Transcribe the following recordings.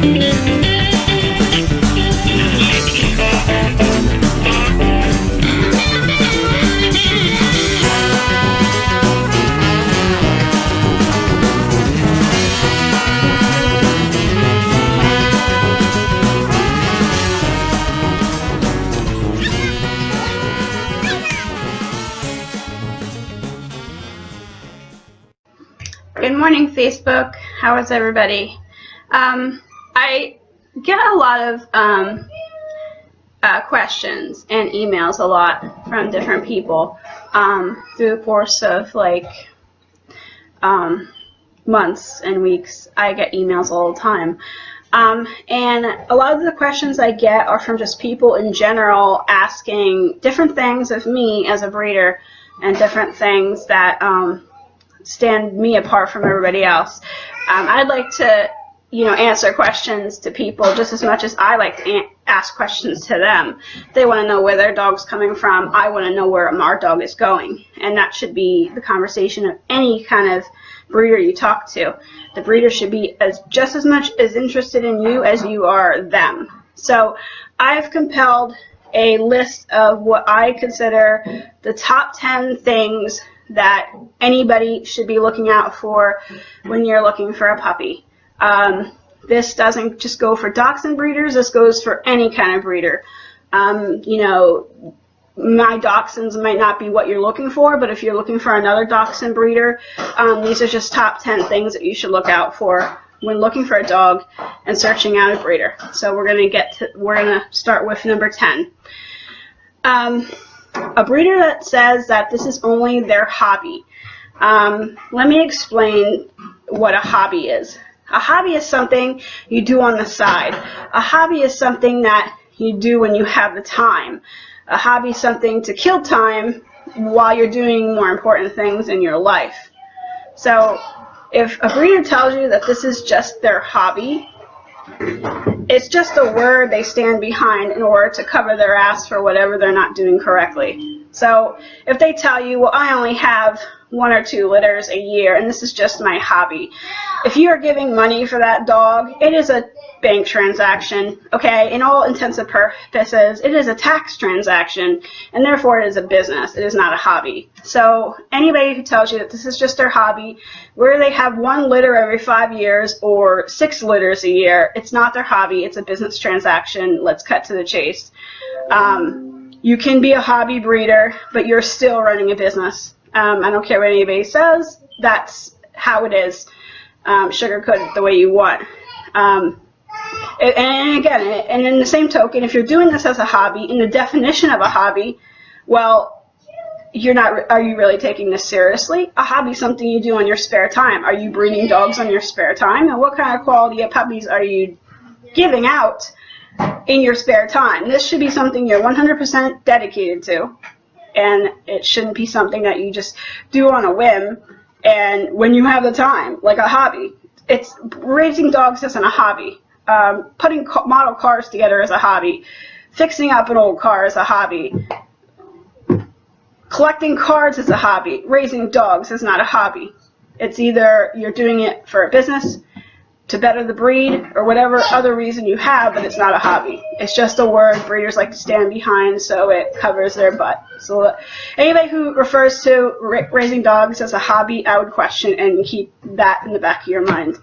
Good morning, Facebook. How is everybody? I get a lot of questions and emails a lot from different people through the course of like months and weeks. I get emails all the time. And a lot of the questions I get are from just people in general asking different things of me as a breeder and different things that stand me apart from everybody else. I'd like to, answer questions to people just as much as I like to ask questions to them. They want to know where their dog's coming from. I want to know where our dog is going. And that should be the conversation of any kind of breeder you talk to. The breeder should be just as much as interested in you as you are them. So I've compiled a list of what I consider the top 10 things that anybody should be looking out for when you're looking for a puppy. This doesn't just go for dachshund breeders, this goes for any kind of breeder. My dachshunds might not be what you're looking for, but if you're looking for another dachshund breeder, these are just top 10 things that you should look out for when looking for a dog and searching out a breeder. So we're gonna start with number 10. A breeder that says that this is only their hobby. Let me explain what a hobby is. A hobby is something you do on the side. A hobby is something that you do when you have the time. A hobby is something to kill time while you're doing more important things in your life. So if a breeder tells you that this is just their hobby, it's just a word they stand behind in order to cover their ass for whatever they're not doing correctly. So if they tell you, well, I only have 1 or 2 litters a year and this is just my hobby, if you are giving money for that dog, it is a bank transaction, okay? In all intents and purposes, it is a tax transaction, and therefore it is a business. It is not a hobby. So anybody who tells you that this is just their hobby, where they have 1 litter every 5 years or 6 litters a year, it's not their hobby. It's a business transaction. Let's cut to the chase. You can be a hobby breeder, but you're still running a business. I don't care what anybody says. That's how it is. Sugarcoat it the way you want. And again, and in the same token, if you're doing this as a hobby, in the definition of a hobby, well, are you really taking this seriously? A hobby is something you do on your spare time. Are you breeding dogs on your spare time? And what kind of quality of puppies are you giving out in your spare time? This should be something you're 100% dedicated to, and it shouldn't be something that you just do on a whim and when you have the time, like a hobby. It's raising dogs isn't a hobby. Putting model cars together is a hobby. Fixing up an old car is a hobby. Collecting cards is a hobby. Raising dogs is not a hobby. It's either you're doing it for a business, to better the breed, or whatever other reason you have, but it's not a hobby. It's just a word breeders like to stand behind so it covers their butt. So anybody who refers to raising dogs as a hobby, I would question and keep that in the back of your mind.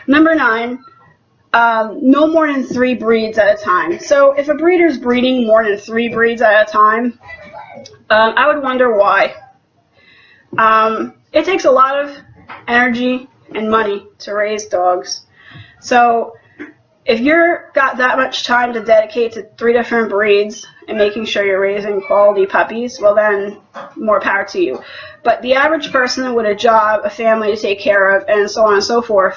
Number 9, no more than 3 breeds at a time. So if a breeder's breeding more than 3 breeds at a time, I would wonder why. It takes a lot of energy and money to raise dogs. So if you've got that much time to dedicate to 3 different breeds and making sure you're raising quality puppies, well then, more power to you. But the average person with a job, a family to take care of, and so on and so forth,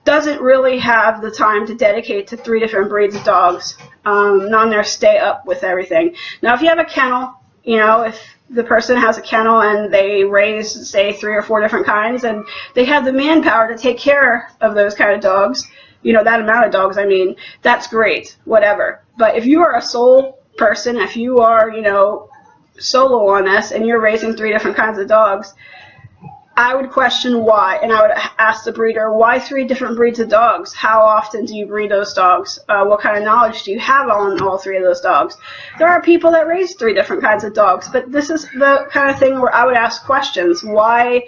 doesn't really have the time to dedicate to 3 different breeds of dogs. None there stay up with everything. Now if you have a kennel, if the person has a kennel and they raise, say, 3 or 4 different kinds, and they have the manpower to take care of those kind of dogs, that amount of dogs, I mean, that's great, whatever. But if you are a sole person, if you are, solo on this, and you're raising 3 different kinds of dogs, I would question why, and I would ask the breeder, why 3 different breeds of dogs? How often do you breed those dogs? What kind of knowledge do you have on all 3 of those dogs? There are people that raise 3 different kinds of dogs, but this is the kind of thing where I would ask questions. Why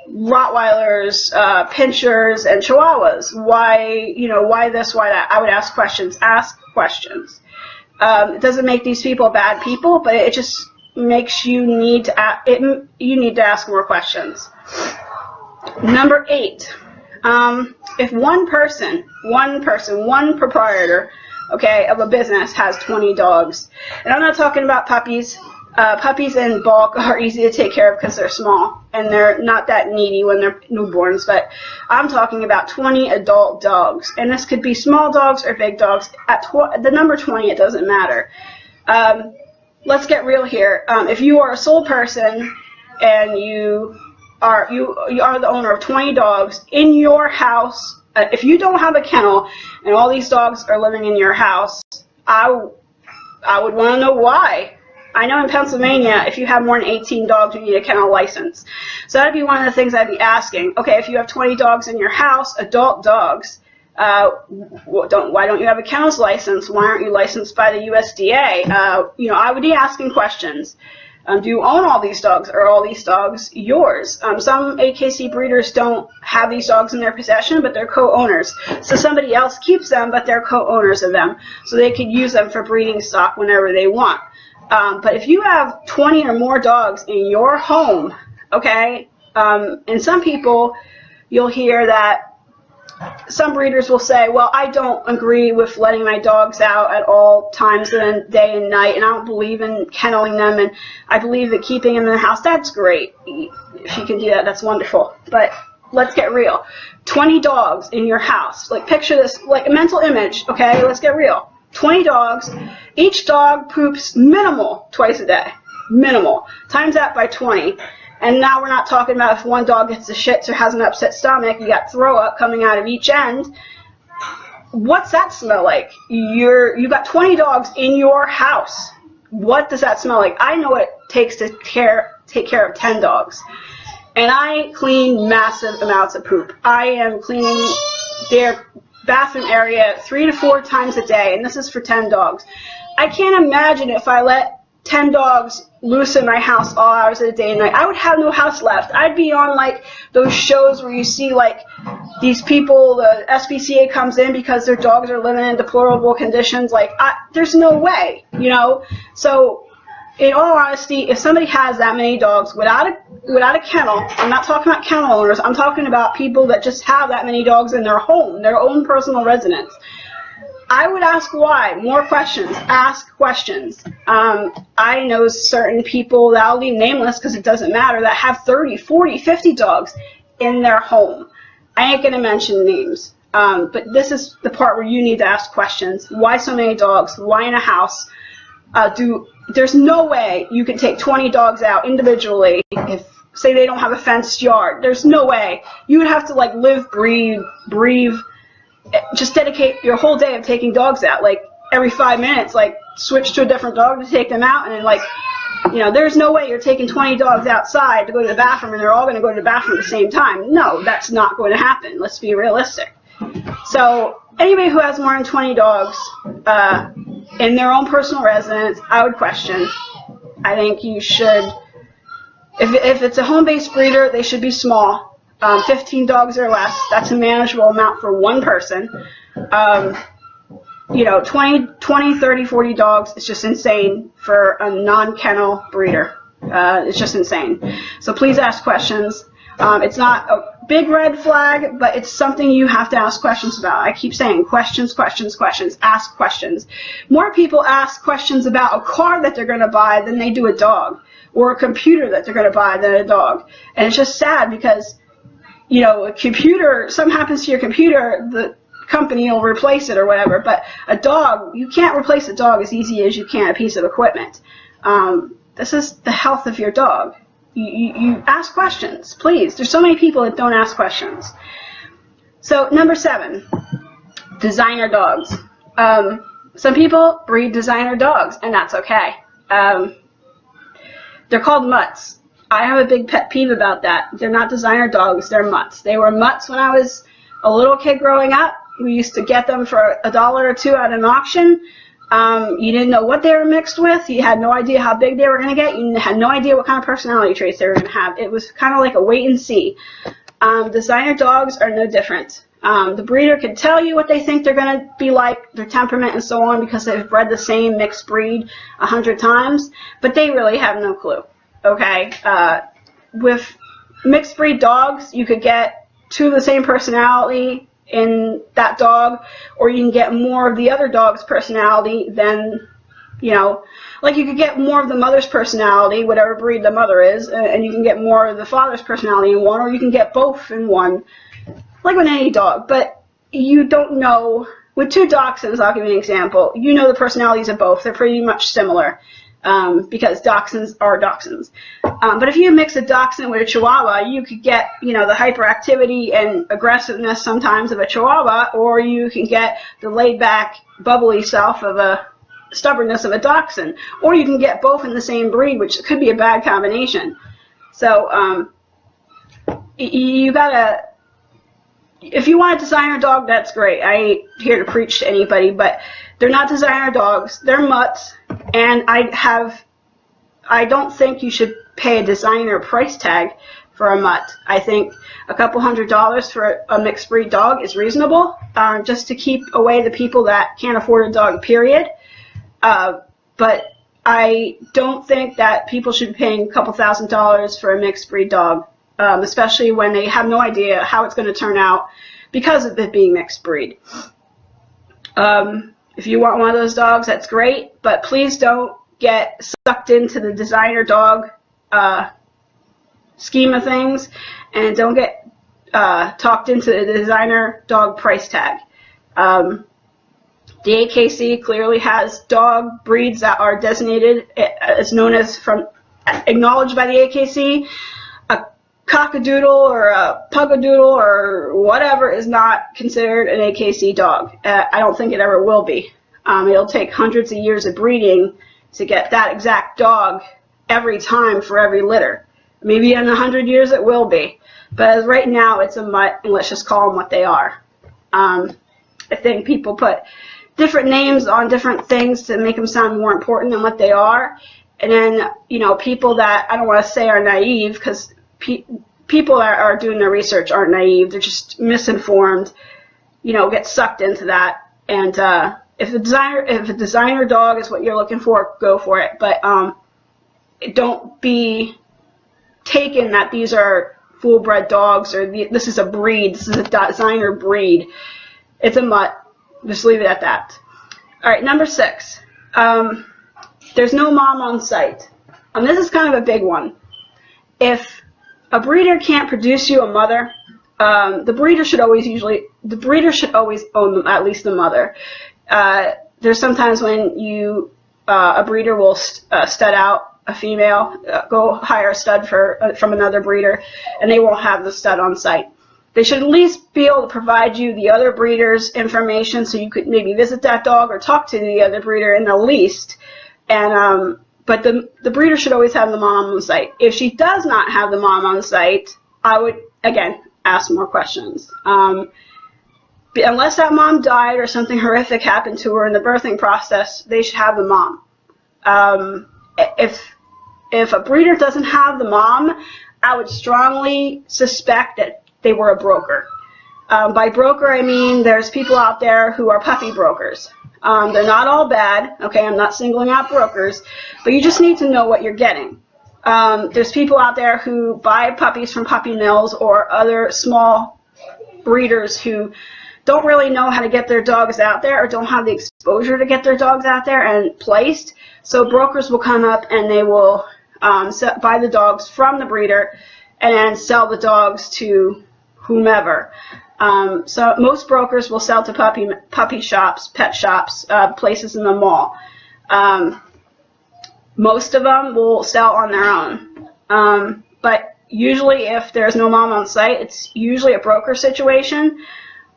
Rottweilers, Pinschers, and Chihuahuas? Why, why this, why that? I would ask questions. Ask questions. It doesn't make these people bad people, but it just makes you need to you need to ask more questions. Number 8, if one proprietor, okay, of a business has 20 dogs, and I'm not talking about puppies. Puppies in bulk are easy to take care of because they're small and they're not that needy when they're newborns, but I'm talking about 20 adult dogs, and this could be small dogs or big dogs. At the number 20, it doesn't matter. Let's get real here. If you are a sole person and you are the owner of 20 dogs in your house, if you don't have a kennel and all these dogs are living in your house, I would want to know why. I know in Pennsylvania, if you have more than 18 dogs, you need a kennel license. So that'd be one of the things I'd be asking. Okay, if you have 20 dogs in your house, adult dogs, why don't you have a kennels license? Why aren't you licensed by the USDA? I would be asking questions. Do you own all these dogs? Are all these dogs yours? Some AKC breeders don't have these dogs in their possession, but they're co-owners. So somebody else keeps them, but they're co-owners of them. So they could use them for breeding stock whenever they want. But if you have 20 or more dogs in your home, okay, and some people, you'll hear that some breeders will say, well, I don't agree with letting my dogs out at all times of the day and night, and I don't believe in kenneling them, and I believe that keeping them in the house, that's great. If you can do that, that's wonderful. But let's get real. 20 dogs in your house. Like, picture this, like a mental image, okay? Let's get real. 20 dogs. Each dog poops minimal twice a day. Minimal. Times that by 20. And now we're not talking about if one dog gets the shits or has an upset stomach, you got throw up coming out of each end. What's that smell like? You've got 20 dogs in your house. What does that smell like? I know what it takes to take care of 10 dogs. And I clean massive amounts of poop. I am cleaning their bathroom area 3 to 4 times a day, and this is for 10 dogs. I can't imagine if I let 10 dogs loose in my house all hours of the day and night. I would have no house left. I'd be on like those shows where you see like these people, the SPCA comes in because their dogs are living in deplorable conditions. Like, there's no way, So, in all honesty, if somebody has that many dogs without a kennel, I'm not talking about kennel owners, I'm talking about people that just have that many dogs in their home, their own personal residence. I would ask why. More questions. Ask questions. I know certain people that I'll leave nameless because it doesn't matter that have 30, 40, 50 dogs in their home. I ain't going to mention names. But this is the part where you need to ask questions. Why so many dogs? Why in a house? There's no way you can take 20 dogs out individually if, say, they don't have a fenced yard. There's no way. You would have to, like, live, breathe, just dedicate your whole day of taking dogs out. Like, every 5 minutes, like, switch to a different dog to take them out. And then, like, there's no way you're taking 20 dogs outside to go to the bathroom and they're all going to go to the bathroom at the same time. No, that's not going to happen. Let's be realistic. So, anybody who has more than 20 dogs in their own personal residence, I would question. I think you should, if it's a home-based breeder, they should be small. 15 dogs or less, that's a manageable amount for one person. 20, 30, 40 dogs is just insane for a non-kennel breeder. It's just insane. So please ask questions. It's not a big red flag, but it's something you have to ask questions about. I keep saying questions, questions, questions. Ask questions. More people ask questions about a car that they're going to buy than they do a dog, or a computer that they're going to buy than a dog. And it's just sad because, a computer, something happens to your computer, the company will replace it or whatever. But a dog, you can't replace a dog as easy as you can a piece of equipment. This is the health of your dog. You ask questions, please. There's so many people that don't ask questions. So, number 7, designer dogs. Some people breed designer dogs, and that's okay. They're called mutts. I have a big pet peeve about that. They're not designer dogs, they're mutts. They were mutts when I was a little kid growing up. We used to get them for $1 or $2 at an auction. You didn't know what they were mixed with. You had no idea how big they were going to get. You had no idea what kind of personality traits they were going to have. It was kind of like a wait and see. Designer dogs are no different. The breeder can tell you what they think they're going to be like, their temperament and so on, because they've bred the same mixed breed 100 times, but they really have no clue. Okay? With mixed breed dogs, you could get 2 of the same personality in that dog, or you can get more of the other dog's personality than, you know, like you could get more of the mother's personality, whatever breed the mother is, and you can get more of the father's personality in one, or you can get both in one, like with any dog. But you don't know, with 2 dachshunds, I'll give you an example, you know the personalities of both. They're pretty much similar. Because dachshunds are dachshunds. But if you mix a dachshund with a chihuahua, you could get, you know, the hyperactivity and aggressiveness sometimes of a chihuahua, or you can get the laid-back, bubbly self of a stubbornness of a dachshund, or you can get both in the same breed, which could be a bad combination. So you gotta, if you want a designer dog, that's great. I ain't here to preach to anybody, but they're not designer dogs. They're mutts, and I don't think you should pay a designer price tag for a mutt. I think a couple $100 for a mixed breed dog is reasonable, just to keep away the people that can't afford a dog, period. But I don't think that people should be paying a couple $1,000s for a mixed breed dog, especially when they have no idea how it's going to turn out because of it being mixed breed. If you want one of those dogs, that's great, but please don't get sucked into the designer dog scheme of things, and don't get talked into the designer dog price tag. The AKC clearly has dog breeds that are designated as known as, acknowledged by the AKC. A cockadoodle or a pugadoodle or whatever is not considered an AKC dog. I don't think it ever will be. It'll take hundreds of years of breeding to get that exact dog every time for every litter. Maybe in 100 years it will be. But as right now, it's a mutt, and let's just call them what they are. I think people put different names on different things to make them sound more important than what they are. And then, you know, people that I don't want to say are naive, because people that are doing their research aren't naive. They're just misinformed, you know, get sucked into that. And if a designer dog is what you're looking for, go for it. But don't be taken that these are full-bred dogs, or this is a breed, this is a designer breed. It's a mutt. Just leave it at that. All right, number 6. There's no mom on site. This is kind of a big one. If a breeder can't produce you a mother, the breeder should always own at least the mother. There's sometimes when a breeder will stud out a female, go hire a stud from another breeder, and they won't have the stud on site. They should at least be able to provide you the other breeder's information, so you could maybe visit that dog or talk to the other breeder in the least. And but the breeder should always have the mom on site. If she does not have the mom on site, I would, again, ask more questions. Unless that mom died or something horrific happened to her in the birthing process, they should have the mom. If a breeder doesn't have the mom, I would strongly suspect that they were a broker. By broker, I mean there's people out there who are puppy brokers. They're not all bad, okay, I'm not singling out brokers, but you just need to know what you're getting. There's people out there who buy puppies from puppy mills or other small breeders who don't really know how to get their dogs out there, or don't have the exposure to get their dogs out there and placed. So brokers will come up and they will buy the dogs from the breeder and then sell the dogs to whomever. So most brokers will sell to puppy shops, pet shops, places in the mall. Most of them will sell on their own. But usually if there's no mom on site, it's usually a broker situation,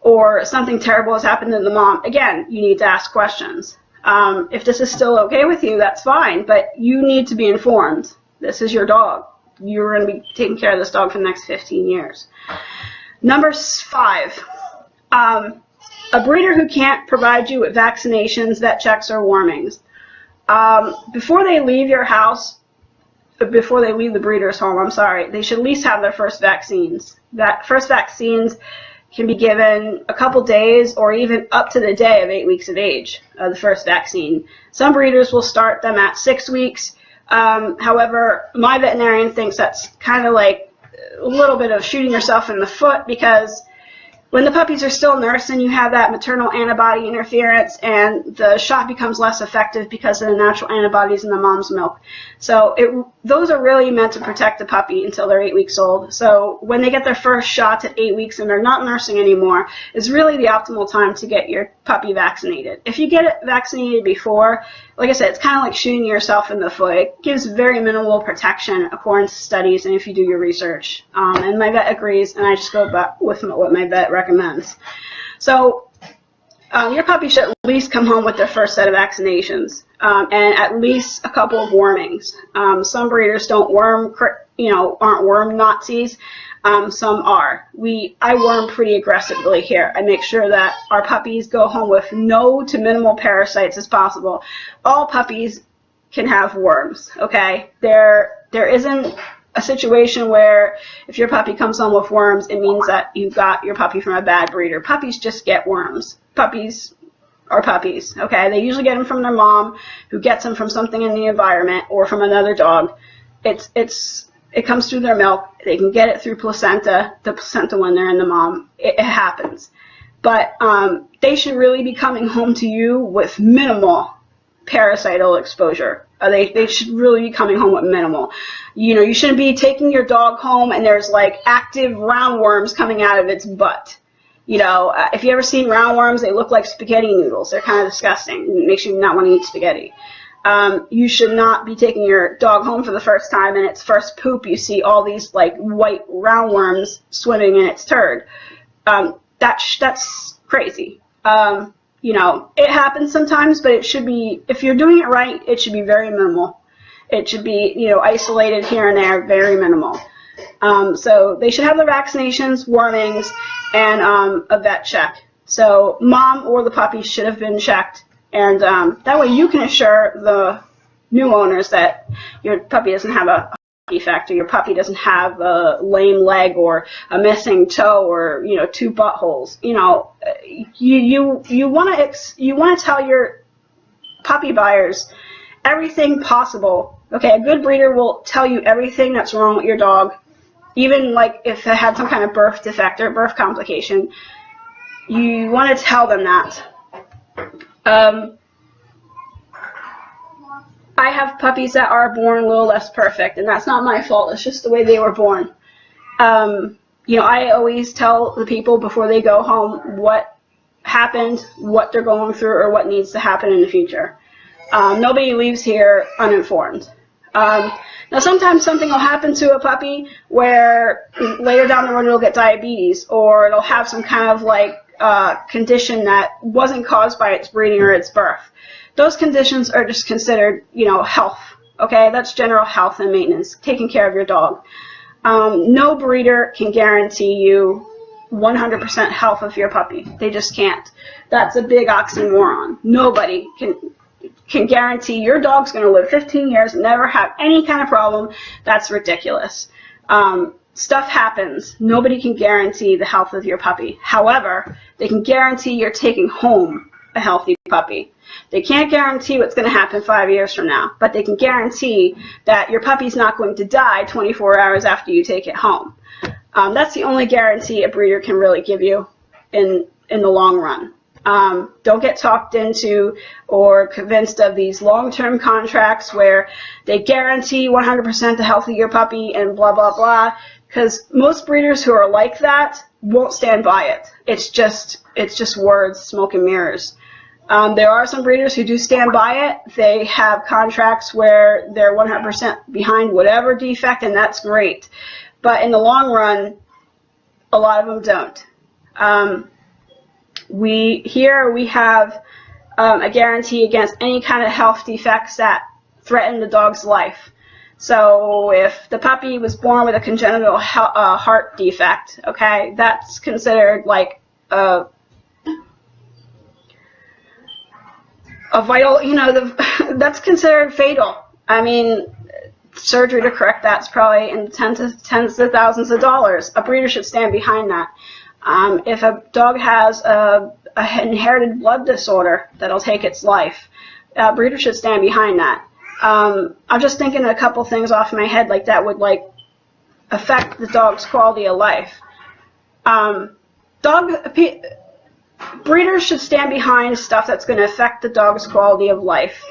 or something terrible has happened to the mom. Again, you need to ask questions. If this is still okay with you, that's fine, but you need to be informed. This is your dog. you're going to be taking care of this dog for the next 15 years. Number 5, a breeder who can't provide you with vaccinations, vet checks, or warmings. Before they leave your house, before they leave the breeder's home, I'm sorry, they should at least have their first vaccines. That first vaccines can be given a couple days or even up to the day of 8 weeks of age, the first vaccine. Some breeders will start them at 6 weeks. However, my veterinarian thinks that's kind of like a little bit of shooting yourself in the foot, because when the puppies are still nursing, you have that maternal antibody interference, and the shot becomes less effective because of the natural antibodies in the mom's milk. So those are really meant to protect the puppy until they're 8 weeks old. So when they get their first shots at 8 weeks and they're not nursing anymore, is really the optimal time to get your puppy vaccinated. If you get it vaccinated before, like I said, it's kind of like shooting yourself in the foot. It gives very minimal protection according to studies and if you do your research. And my vet agrees, and I just go with what my vet recommends. So your puppy should at least come home with their first set of vaccinations, and at least a couple of warmings. Some breeders don't aren't worm Nazis. Some are. I worm pretty aggressively here. I make sure that our puppies go home with no to minimal parasites as possible. All puppies can have worms, okay? There isn't a situation where if your puppy comes home with worms, it means that you got your puppy from a bad breeder. Puppies just get worms. Puppies are puppies, okay? They usually get them from their mom, who gets them from something in the environment or from another dog. It comes through their milk. They can get it through the placenta when they're in the mom. It happens. But they should really be coming home to you with minimal parasital exposure. They should really be coming home with minimal. You shouldn't be taking your dog home and there's like active roundworms coming out of its butt. If you ever seen roundworms, they look like spaghetti noodles. They're kind of disgusting. It makes you not want to eat spaghetti. You should not be taking your dog home for the first time and its first poop you see all these like white roundworms swimming in its turd. That's crazy. It happens sometimes, but it should be, if you're doing it right, it should be very minimal. It should be, isolated here and there, very minimal. So they should have their vaccinations, warnings, and a vet check. So mom or the puppy should have been checked, and that way you can assure the new owners that your puppy doesn't have a defect, or your puppy doesn't have a lame leg or a missing toe or 2 buttholes. You want to tell your puppy buyers everything possible. Okay, a good breeder will tell you everything that's wrong with your dog, even like if it had some kind of birth defect or birth complication. You want to tell them that. I have puppies that are born a little less perfect, and that's not my fault. It's just the way they were born. I always tell the people before they go home what happened, what they're going through, or what needs to happen in the future. Nobody leaves here uninformed. Now, sometimes something will happen to a puppy where later down the road it'll get diabetes, or it'll have some kind of like condition that wasn't caused by its breeding or its birth. Those conditions are just considered, health. Okay, that's general health and maintenance, taking care of your dog. No breeder can guarantee you 100% health of your puppy. They just can't. That's a big oxymoron. Nobody can guarantee your dog's going to live 15 years and never have any kind of problem. That's ridiculous. Stuff happens. Nobody can guarantee the health of your puppy. However, they can guarantee you're taking home a healthy puppy. They can't guarantee what's going to happen 5 years from now, but they can guarantee that your puppy's not going to die 24 hours after you take it home. That's the only guarantee a breeder can really give you in the long run. Don't get talked into or convinced of these long-term contracts where they guarantee 100% the health of your puppy and blah, blah, blah, because most breeders who are like that won't stand by it. It's just words, smoke and mirrors. There are some breeders who do stand by it. They have contracts where they're 100% behind whatever defect, and that's great. But in the long run, a lot of them don't. We have a guarantee against any kind of health defects that threaten the dog's life. So if the puppy was born with a congenital heart defect, okay, that's considered like a vital, that's considered fatal. I mean, surgery to correct that's probably in tens of thousands of dollars. A breeder should stand behind that. If a dog has an inherited blood disorder that'll take its life, a breeder should stand behind that. I'm just thinking a couple things off my head like that would like affect the dog's quality of life. Breeders should stand behind stuff that's going to affect the dog's quality of life.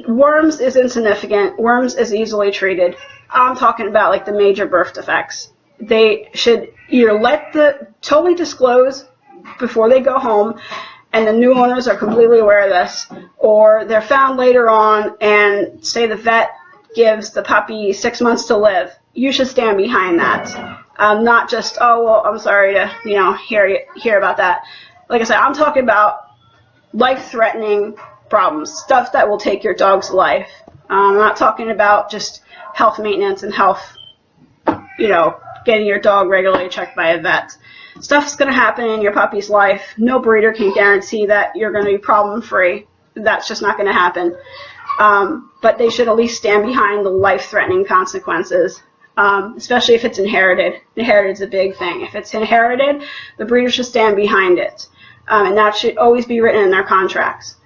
Worms is insignificant. Worms is easily treated. I'm talking about like the major birth defects. They should either totally disclose before they go home, and the new owners are completely aware of this, or they're found later on and say the vet gives the puppy 6 months to live. You should stand behind that. Not just, oh, well, I'm sorry to, hear about that. Like I said, I'm talking about life-threatening problems, stuff that will take your dog's life. I'm not talking about just health maintenance and health, getting your dog regularly checked by a vet. Stuff's going to happen in your puppy's life. No breeder can guarantee that you're going to be problem-free. That's just not going to happen. But they should at least stand behind the life-threatening consequences, especially if it's inherited. Inherited's a big thing. If it's inherited, the breeder should stand behind it. And that should always be written in their contracts.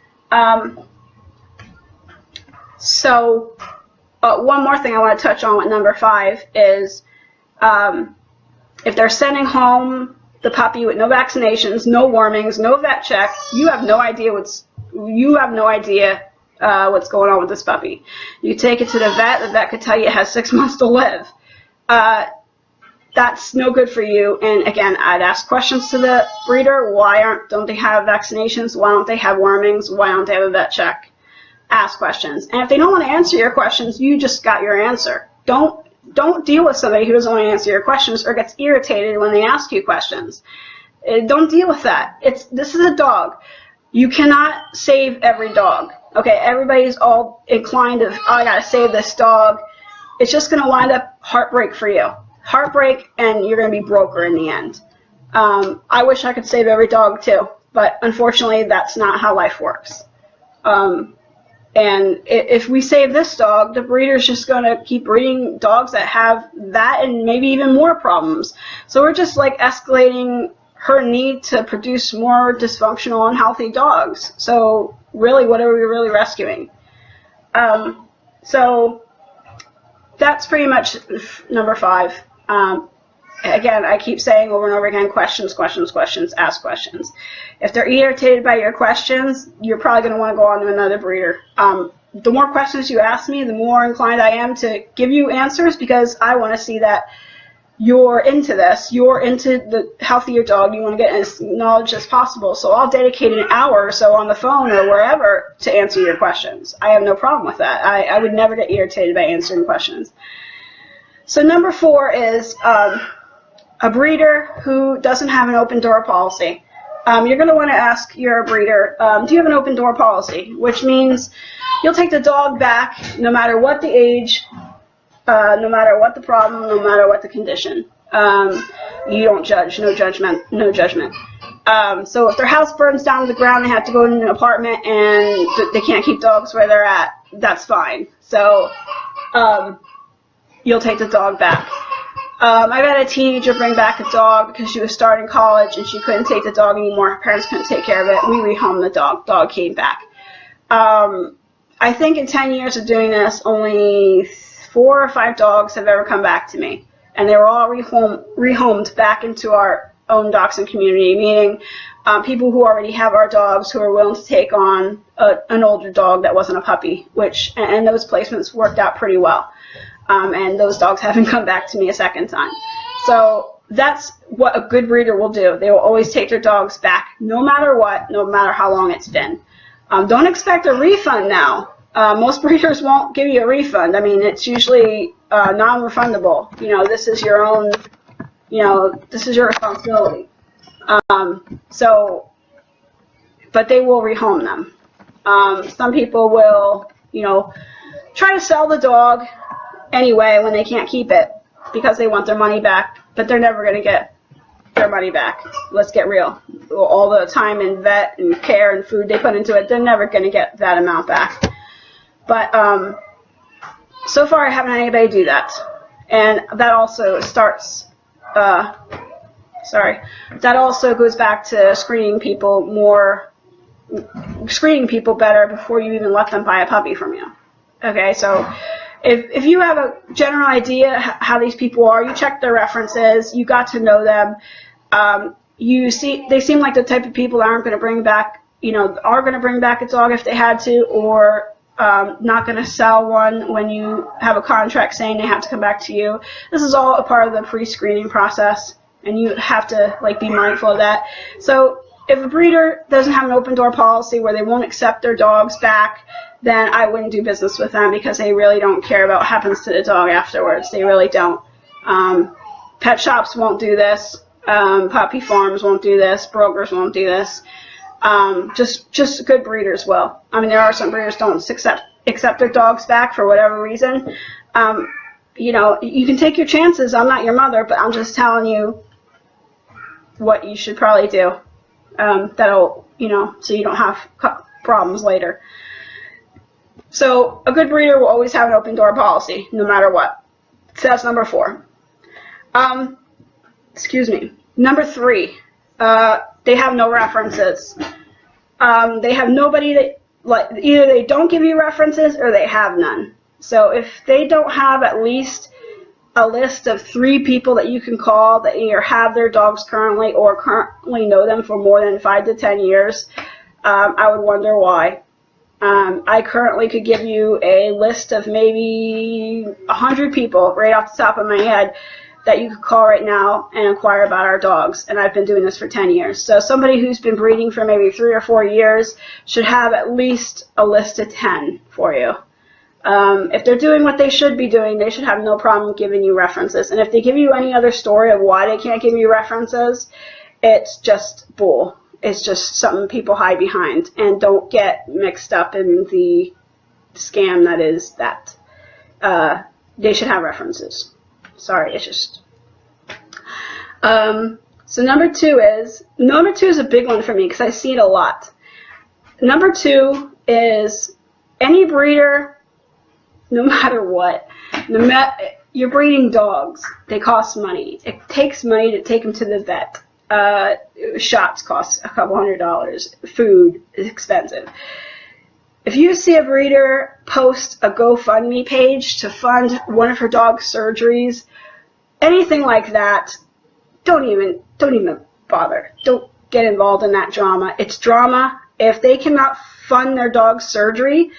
So one more thing I want to touch on with number 5 is if they're sending home the puppy with no vaccinations, no warmings, no vet check, you have no idea what's going on with this puppy. You take it to the vet could tell you it has 6 months to live. That's no good for you. And again, I'd ask questions to the breeder. Why don't they have vaccinations? Why don't they have warmings? Why don't they have a vet check? Ask questions. And if they don't want to answer your questions, you just got your answer. Don't deal with somebody who doesn't want to answer your questions or gets irritated when they ask you questions. Don't deal with that. This is a dog. You cannot save every dog. Okay, everybody's all inclined to, oh, I gotta save this dog. It's just gonna wind up heartbreak for you. Heartbreak, and you're gonna be broker in the end. I wish I could save every dog too, but unfortunately that's not how life works. And if we save this dog, the breeder's just going to keep breeding dogs that have that and maybe even more problems. So we're just like escalating her need to produce more dysfunctional, unhealthy dogs. So really, what are we really rescuing? So that's pretty much number 5. Again, I keep saying over and over again, questions, questions, questions, ask questions. If they're irritated by your questions, you're probably going to want to go on to another breeder. The more questions you ask me, the more inclined I am to give you answers, because I want to see that you're into this. You're into the healthier dog. You want to get as knowledge as possible. So I'll dedicate an hour or so on the phone or wherever to answer your questions. I have no problem with that. I would never get irritated by answering questions. So number 4 is a breeder who doesn't have an open door policy. You're going to want to ask your breeder, do you have an open door policy? Which means you'll take the dog back no matter what the age, no matter what the problem, no matter what the condition. You don't judge, no judgment, no judgment. So if their house burns down to the ground, they have to go in an apartment and they can't keep dogs where they're at, that's fine. So you'll take the dog back. I've had a teenager bring back a dog because she was starting college and she couldn't take the dog anymore. Her parents couldn't take care of it. We rehomed the dog. Dog came back. I think in 10 years of doing this, only 4 or 5 dogs have ever come back to me. And they were all rehomed back into our own dachshund community, meaning people who already have our dogs who are willing to take on an older dog that wasn't a puppy, and those placements worked out pretty well. And those dogs haven't come back to me a second time. So that's what a good breeder will do. They will always take their dogs back no matter what, no matter how long it's been. Don't expect a refund now. Most breeders won't give you a refund. I mean, it's usually non-refundable. This is your own, this is your responsibility. But they will rehome them. Some people will, try to sell the dog anyway when they can't keep it because they want their money back, but they're never going to get their money back. Let's get real. All the time and vet and care and food they put into it, they're never going to get that amount back. But so far I haven't had anybody do that. And that also starts, that also goes back to screening people better before you even let them buy a puppy from you. Okay, so if you have a general idea how these people are, you check their references, you got to know them, they seem like the type of people that aren't going to bring back, are going to bring back a dog if they had to, or not going to sell one when you have a contract saying they have to come back to you. This is all a part of the pre-screening process, and you have to be mindful of that. So if a breeder doesn't have an open door policy where they won't accept their dogs back, then I wouldn't do business with them because they really don't care about what happens to the dog afterwards. They really don't. Pet shops won't do this. Puppy farms won't do this. Brokers won't do this. Just good breeders will. I mean, there are some breeders don't accept their dogs back for whatever reason. You can take your chances. I'm not your mother, but I'm just telling you what you should probably do. That'll, so you don't have problems later. So a good breeder will always have an open door policy, no matter what. So that's number 4. Number 3, they have no references. They have nobody that, either they don't give you references or they have none. So if they don't have at least a list of 3 people that you can call that either have their dogs currently or currently know them for more than 5 to 10 years, I would wonder why. I currently could give you a list of maybe 100 people right off the top of my head that you could call right now and inquire about our dogs, and I've been doing this for 10 years. So somebody who's been breeding for maybe 3 or 4 years should have at least a list of 10 for you. If they're doing what they should be doing, they should have no problem giving you references. And if they give you any other story of why they can't give you references, it's just bull. It's just something people hide behind. And don't get mixed up in the scam that is that. They should have references. Sorry, it's just... So number two is a big one for me because I see it a lot. Number 2 is any breeder, no matter what, you're breeding dogs. They cost money. It takes money to take them to the vet. Shots cost a couple $100. Food is expensive. If you see a breeder post a GoFundMe page to fund one of her dog's surgeries, anything like that, don't even bother. Don't get involved in that drama. It's drama. If they cannot fund their dog's surgery,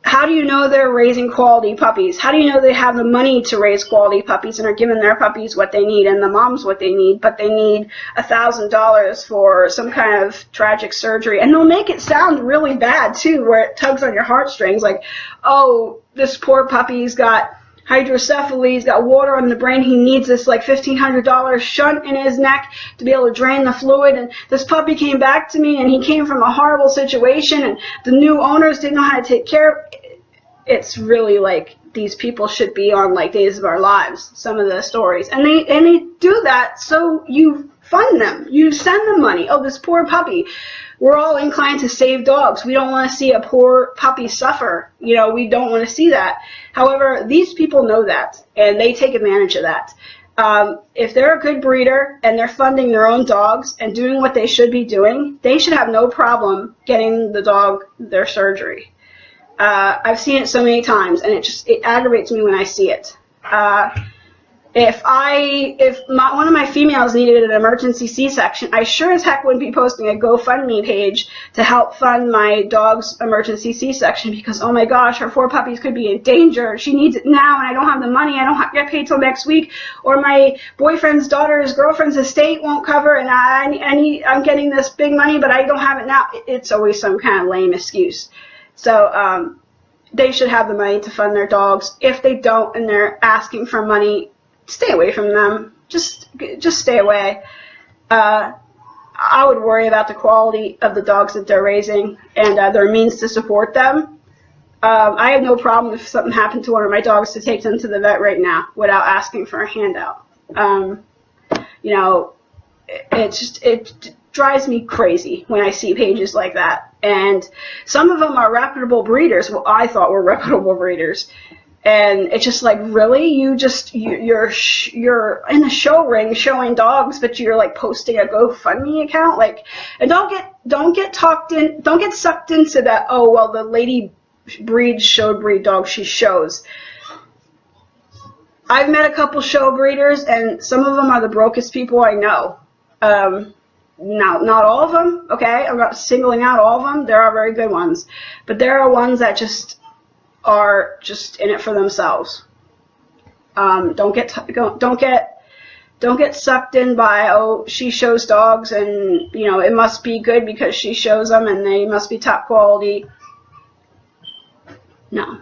how do you know they're raising quality puppies? How do you know they have the money to raise quality puppies and are giving their puppies what they need and the moms what they need, but they need $1,000 for some kind of tragic surgery? And they'll make it sound really bad, too, where it tugs on your heartstrings, like, oh, this poor puppy's got hydrocephaly, he's got water on the brain, he needs this like $1,500 shunt in his neck to be able to drain the fluid, and this puppy came back to me and he came from a horrible situation and the new owners didn't know how to take care of it. It's really like these people should be on like Days of Our Lives, some of the stories, and they do that so you fund them, you send them money. Oh, this poor puppy. We're all inclined to save dogs. We don't want to see a poor puppy suffer. We don't want to see that. However, these people know that, and they take advantage of that. If they're a good breeder and they're funding their own dogs and doing what they should be doing, they should have no problem getting the dog their surgery. I've seen it so many times, and it aggravates me when I see it. If one of my females needed an emergency C-section, I sure as heck wouldn't be posting a GoFundMe page to help fund my dog's emergency C-section because, oh my gosh, her 4 puppies could be in danger. She needs it now, and I don't have the money. I don't get paid till next week. Or my boyfriend's daughter's girlfriend's estate won't cover, and I'm getting this big money, but I don't have it now. It's always some kind of lame excuse. So they should have the money to fund their dogs. If they don't and they're asking for money, stay away from them. Just stay away. I would worry about the quality of the dogs that they're raising and their means to support them. I have no problem if something happened to one of my dogs to take them to the vet right now without asking for a handout. You know, it drives me crazy when I see pages like that. And some of them are reputable breeders. Well, I thought were reputable breeders. And it's just like, really? you're in the show ring showing dogs, but you're like posting a GoFundMe account? Like, and don't get sucked into that, oh, well, the lady breeds show breed dogs she shows. I've met a couple show breeders, and some of them are the brokest people I know. Now, not all of them, okay? I'm not singling out all of them. There are very good ones. But there are ones that just are just in it for themselves. Don't get sucked in by, oh, she shows dogs and, you know, it must be good because she shows them and they must be top quality. No.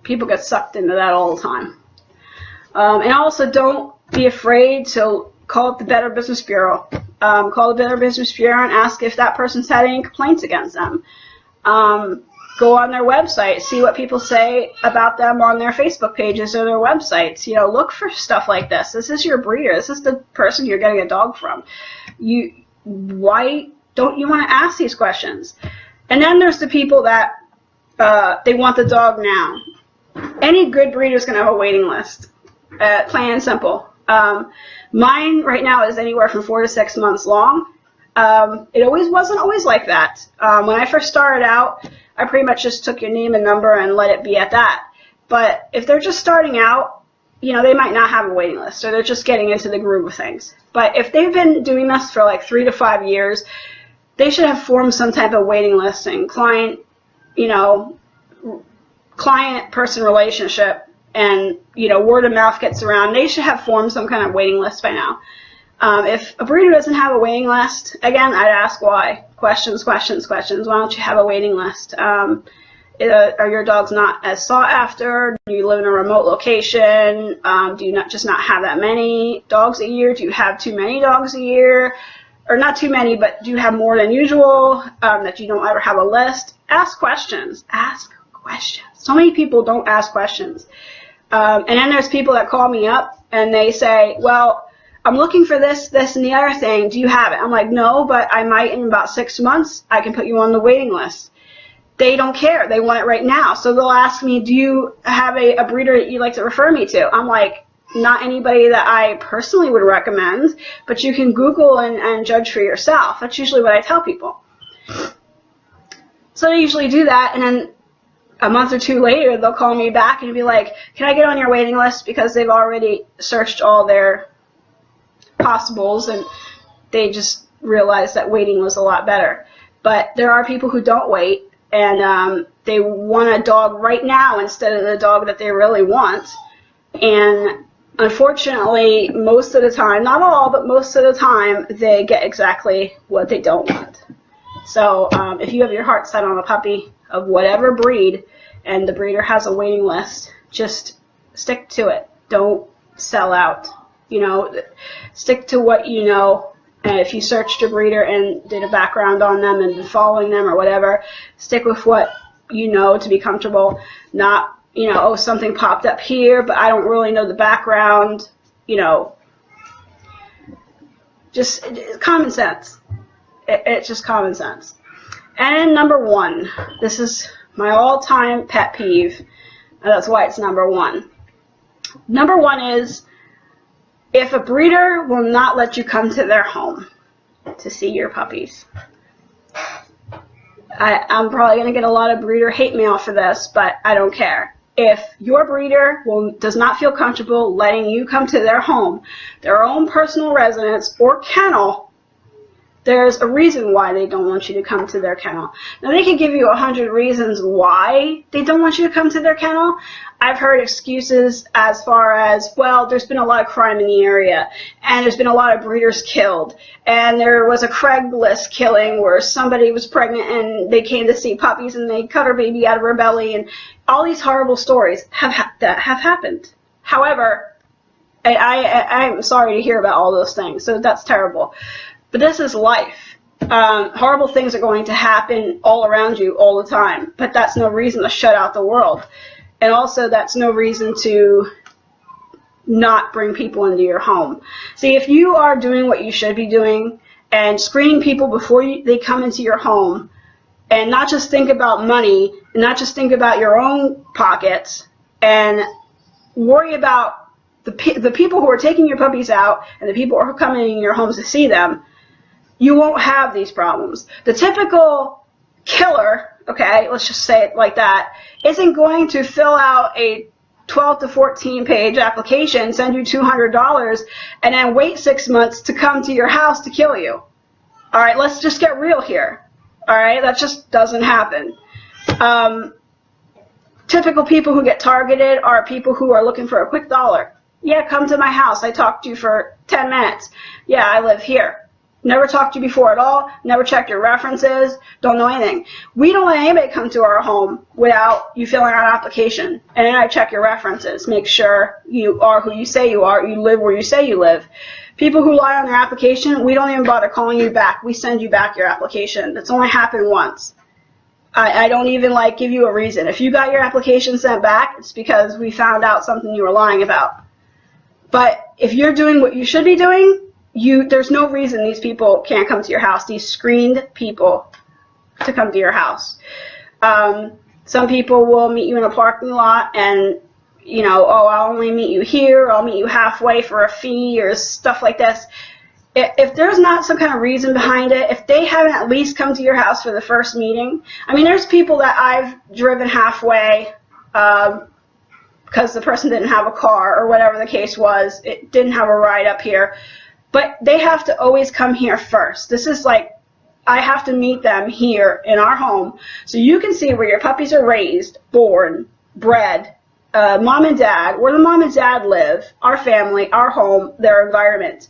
People get sucked into that all the time. And also, don't be afraid to call up the Better Business Bureau. Call the Better Business Bureau and ask if that person's had any complaints against them. Go on their website, see what people say about them on their Facebook pages or their websites. You know, look for stuff like this. This is your breeder. This is the person you're getting a dog from. Why don't you want to ask these questions? And then there's the people that they want the dog now. Any good breeder is going to have a waiting list. Plain and simple. Mine right now is anywhere from 4 to 6 months long. It wasn't always like that. When I first started out, I pretty much just took your name and number and let it be at that. But if they're just starting out, you know, they might not have a waiting list, or they're just getting into the groove of things. But if they've been doing this for like 3 to 5 years, they should have formed some type of waiting list and client-person relationship, and, you know, word of mouth gets around. They should have formed some kind of waiting list by now. If a breeder doesn't have a waiting list, again, I'd ask why. Questions. Why don't you have a waiting list? Are your dogs not as sought after? Do you live in a remote location? Do you not have that many dogs a year? Do you have too many dogs a year? Or not too many, but do you have more than usual, that you don't ever have a list? Ask questions. Ask questions. So many people don't ask questions. And then there's people that call me up and they say, well, I'm looking for this, this, and the other thing. Do you have it? I'm like, no, but I might in about 6 months. I can put you on the waiting list. They don't care. They want it right now. So they'll ask me, do you have a breeder that you'd like to refer me to? I'm like, not anybody that I personally would recommend, but you can Google and judge for yourself. That's usually what I tell people. So they usually do that, and then a month or 2 later, they'll call me back and be like, can I get on your waiting list? Because they've already searched all their possibles, and they just realized that waiting was a lot better. But there are people who don't wait, and they want a dog right now instead of the dog that they really want. And unfortunately, most of the time, not all, but most of the time, they get exactly what they don't want. So if you have your heart set on a puppy of whatever breed, and the breeder has a waiting list, just stick to it. Don't sell out. You know, stick to what you know. And if you searched a breeder and did a background on them and been following them or whatever, stick with what you know to be comfortable. Not, you know, oh, something popped up here, but I don't really know the background. You know, just common sense. It's just common sense. And number 1, this is my all-time pet peeve, and that's why it's number 1. Number 1 is, if a breeder will not let you come to their home to see your puppies. I'm probably going to get a lot of breeder hate mail for this, but I don't care. If your breeder does not feel comfortable letting you come to their home, their own personal residence or kennel, there's a reason why they don't want you to come to their kennel. Now, they can give you 100 reasons why they don't want you to come to their kennel. I've heard excuses as far as, well, there's been a lot of crime in the area, and there's been a lot of breeders killed, and there was a Craigslist killing where somebody was pregnant and they came to see puppies and they cut her baby out of her belly, and all these horrible stories that have happened. However, I'm sorry to hear about all those things, so that's terrible. But this is life. Horrible things are going to happen all around you all the time, but that's no reason to shut out the world. And also, that's no reason to not bring people into your home. See, if you are doing what you should be doing and screening people before they come into your home, and not just think about money, and not just think about your own pockets, and worry about the people who are taking your puppies out and the people who are coming in your homes to see them, you won't have these problems. The typical killer, okay, let's just say it like that, isn't going to fill out a 12 to 14 page application, send you $200, and then wait 6 months to come to your house to kill you. All right, let's just get real here. All right, that just doesn't happen. Typical people who get targeted are people who are looking for a quick dollar. Yeah, come to my house. I talked to you for 10 minutes. Yeah, I live here. Never talked to you before at all. Never checked your references. Don't know anything. We don't let anybody come to our home without you filling out an application. And then I check your references. Make sure you are who you say you are. You live where you say you live. People who lie on their application, we don't even bother calling you back. We send you back your application. That's only happened once. I don't even give you a reason. If you got your application sent back, it's because we found out something you were lying about. But if you're doing what you should be doing, there's no reason these people can't come to your house, these screened people to come to your house. Some people will meet you in a parking lot and, oh, I'll only meet you here, I'll meet you halfway for a fee or stuff like this. If there's not some kind of reason behind it, if they haven't at least come to your house for the first meeting, I mean, there's people that I've driven halfway because the person didn't have a car or whatever the case was, it didn't have a ride up here. But they have to always come here first. This is I have to meet them here in our home so you can see where your puppies are raised, born, bred, mom and dad, where the mom and dad live, our family, our home, their environment.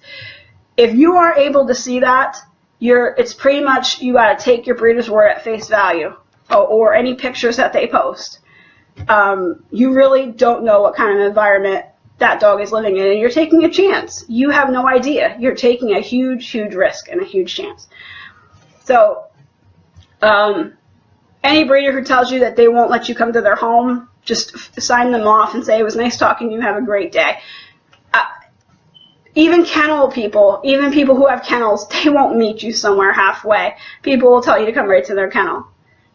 If you are able to see that, it's pretty much you got to take your breeder's word at face value or any pictures that they post. You really don't know what kind of environment that dog is living in, and you're taking a chance. You have no idea. You're taking a huge, huge risk and a huge chance. So, any breeder who tells you that they won't let you come to their home, just sign them off and say, it was nice talking to you, have a great day. Even kennel people, even people who have kennels, they won't meet you somewhere halfway. People will tell you to come right to their kennel,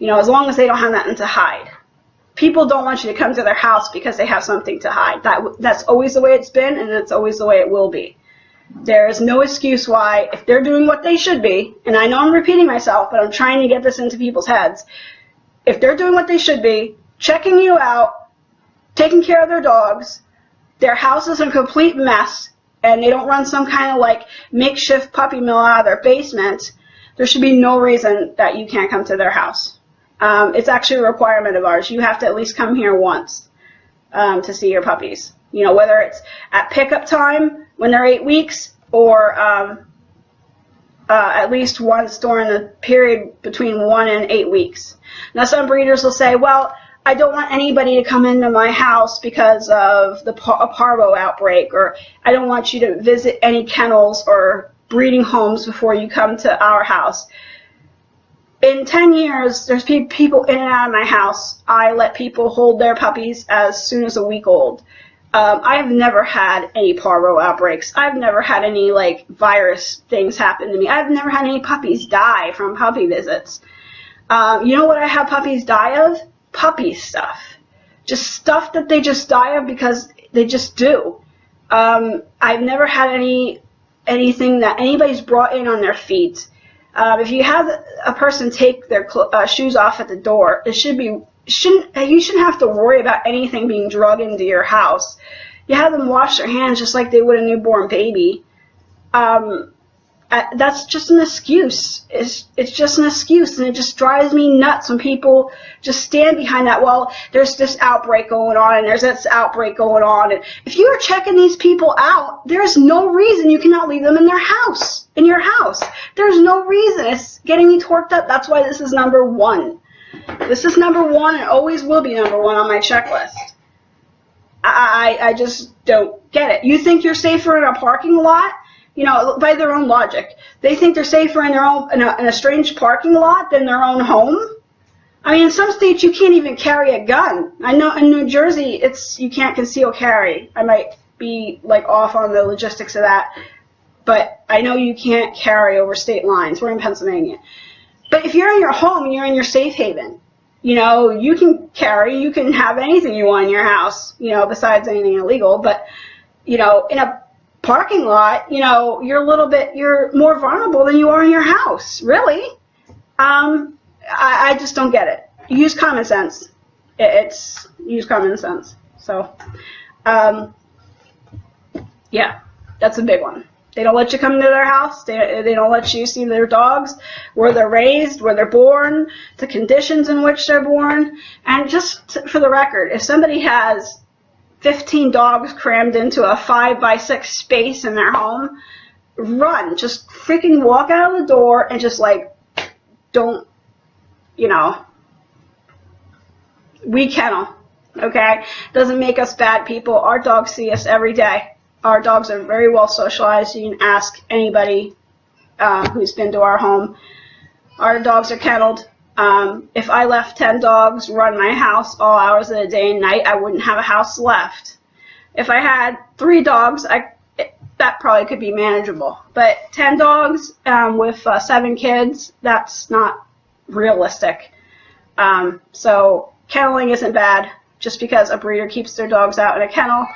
as long as they don't have nothing to hide. People don't want you to come to their house because they have something to hide. That's always the way it's been, and it's always the way it will be. There is no excuse why, if they're doing what they should be, and I know I'm repeating myself, but I'm trying to get this into people's heads. If they're doing what they should be, checking you out, taking care of their dogs, their house is a complete mess, and they don't run some kind of makeshift puppy mill out of their basement, there should be no reason that you can't come to their house. It's actually a requirement of ours. You have to at least come here once to see your puppies. Whether it's at pickup time when they're 8 weeks or at least once during the period between 1 and 8 weeks. Now, some breeders will say, well, I don't want anybody to come into my house because of a parvo outbreak, or I don't want you to visit any kennels or breeding homes before you come to our house. In 10 years, there's people in and out of my house. I let people hold their puppies as soon as a week old. I've never had any parvo outbreaks. I've never had any virus things happen to me. I've never had any puppies die from puppy visits. You know what I have puppies die of? Puppy stuff. Just stuff that they just die of because they just do. I've never had anything that anybody's brought in on their feet. If you have a person take their shoes off at the door, you shouldn't have to worry about anything being drug into your house. You have them wash their hands just like they would a newborn baby. That's just an excuse. It's just an excuse, and it just drives me nuts when people just stand behind that. Well, there's this outbreak going on, and there's this outbreak going on. And if you are checking these people out, there's no reason you cannot leave them in their house, in your house. There's no reason. It's getting me torqued up. That's why this is number 1. This is number 1 and always will be number 1 on my checklist. I just don't get it. You think you're safer in a parking lot You know, by their own logic. They think they're safer in their own in a strange parking lot than their own home. I mean, in some states you can't even carry a gun. I know in New Jersey you can't conceal carry. I might be like off on the logistics of that, but I know you can't carry over state lines. We're in Pennsylvania. But if you're in your home and you're in your safe haven, you know, you can carry, you can have anything you want in your house, you know, besides anything illegal. But, you know, in a parking lot, you know, you're more vulnerable than you are in your house. Really? I just don't get it. Use common sense. Use common sense. So, yeah, that's a big one. They don't let you come into their house. They don't let you see their dogs, where they're raised, where they're born, the conditions in which they're born. And just for the record, if somebody has 15 dogs crammed into a 5x6 space in their home, run. Just freaking walk out of the door and just like, don't, you know, we kennel, okay? Doesn't make us bad people. Our dogs see us every day. Our dogs are very well socialized. You can ask anybody who's been to our home. Our dogs are kenneled. If I left 10 dogs run my house all hours of the day and night, I wouldn't have a house left. If I had 3 dogs, that probably could be manageable. But 10 dogs with 7 kids, that's not realistic. So kenneling isn't bad. Just because a breeder keeps their dogs out in a kennel,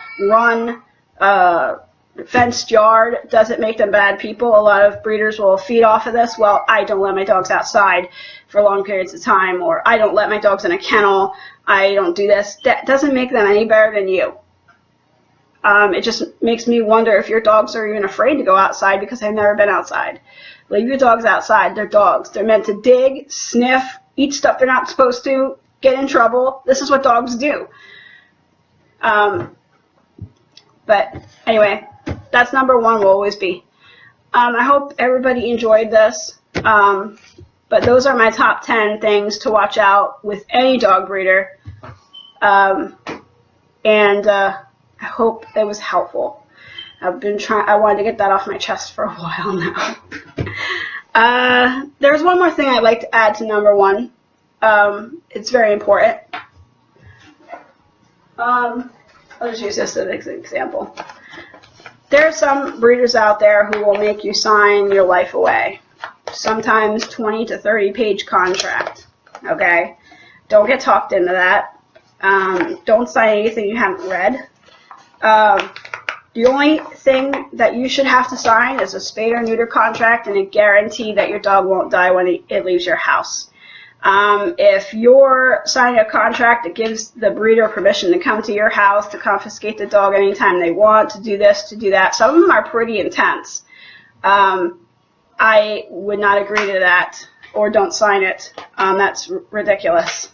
fenced yard, doesn't make them bad people. A lot of breeders will feed off of this. Well, I don't let my dogs outside for long periods of time, or I don't let my dogs in a kennel. I don't do this. That doesn't make them any better than you. It just makes me wonder if your dogs are even afraid to go outside because they've never been outside. Leave your dogs outside. They're dogs. They're meant to dig, sniff, eat stuff they're not supposed to, get in trouble. This is what dogs do. But anyway, that's number 1 will always be. I hope everybody enjoyed this. But those are my top 10 things to watch out with any dog breeder. I hope it was helpful. I wanted to get that off my chest for a while now. There's one more thing I'd like to add to number 1. It's very important. I'll just use this as an example. There are some breeders out there who will make you sign your life away. Sometimes 20 to 30 page contract. Okay? Don't get talked into that. Don't sign anything you haven't read. The only thing that you should have to sign is a spay or neuter contract and a guarantee that your dog won't die when it leaves your house. If you're signing a contract that gives the breeder permission to come to your house, to confiscate the dog anytime they want, to do this, to do that, some of them are pretty intense. I would not agree to that, or don't sign it. That's ridiculous.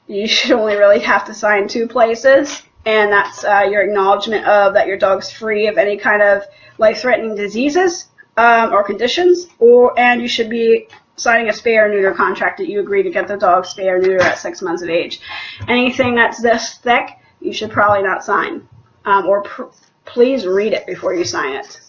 You should only really have to sign 2 places, and that's your acknowledgement of that your dog's free of any kind of life-threatening diseases or conditions, and you should be signing a spay or neuter contract that you agree to get the dog spay or neuter at 6 months of age. Anything that's this thick, you should probably not sign, or please read it before you sign it.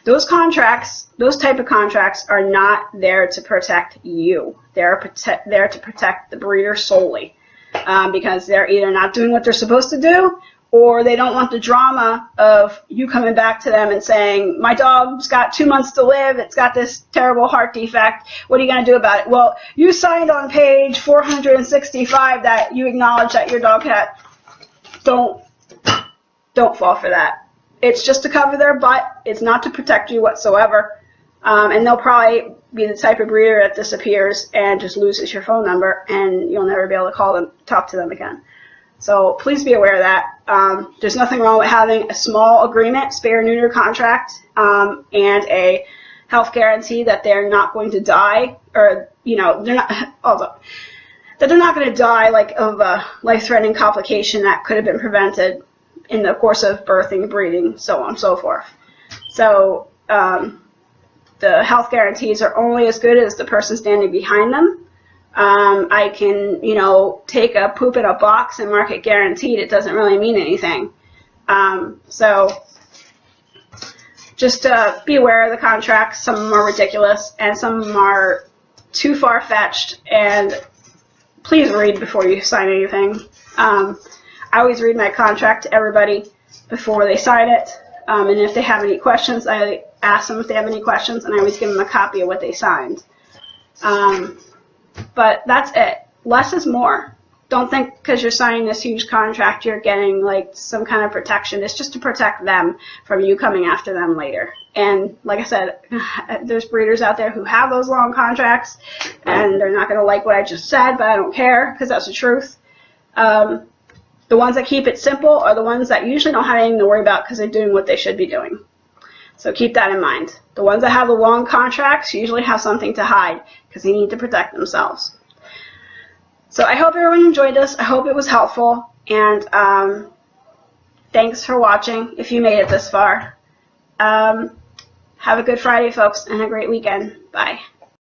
Those contracts, those type of contracts, are not there to protect you. They're there to protect the breeder solely, because they're either not doing what they're supposed to do, or they don't want the drama of you coming back to them and saying, my dog's got 2 months to live, it's got this terrible heart defect, what are you going to do about it? Well, you signed on page 465 that you acknowledge that your dog had. Don't fall for that. It's just to cover their butt. It's not to protect you whatsoever. And they'll probably be the type of breeder that disappears and just loses your phone number, and you'll never be able to call them, talk to them again. So please be aware of that. There's nothing wrong with having a small agreement, spay or neuter contract, and a health guarantee that they're not going to die, or, you know, they're not, although, that they're not going to die like of a life-threatening complication that could have been prevented in the course of birthing, breeding, so on and so forth. So the health guarantees are only as good as the person standing behind them. I can, you know, take a poop in a box and mark it guaranteed. It doesn't really mean anything. So just be aware of the contracts. Some of them are ridiculous, and some of them are too far-fetched, and please read before you sign anything. I always read my contract to everybody before they sign it, and if they have any questions, I ask them if they have any questions, and I always give them a copy of what they signed. But that's it. Less is more. Don't think because you're signing this huge contract you're getting like some kind of protection. It's just to protect them from you coming after them later. And like I said, there's breeders out there who have those long contracts, and they're not going to like what I just said, but I don't care because that's the truth. The ones that keep it simple are the ones that usually don't have anything to worry about because they're doing what they should be doing. So keep that in mind. The ones that have the long contracts usually have something to hide because they need to protect themselves. So I hope everyone enjoyed this. I hope it was helpful. And thanks for watching if you made it this far. Have a good Friday, folks, and a great weekend. Bye.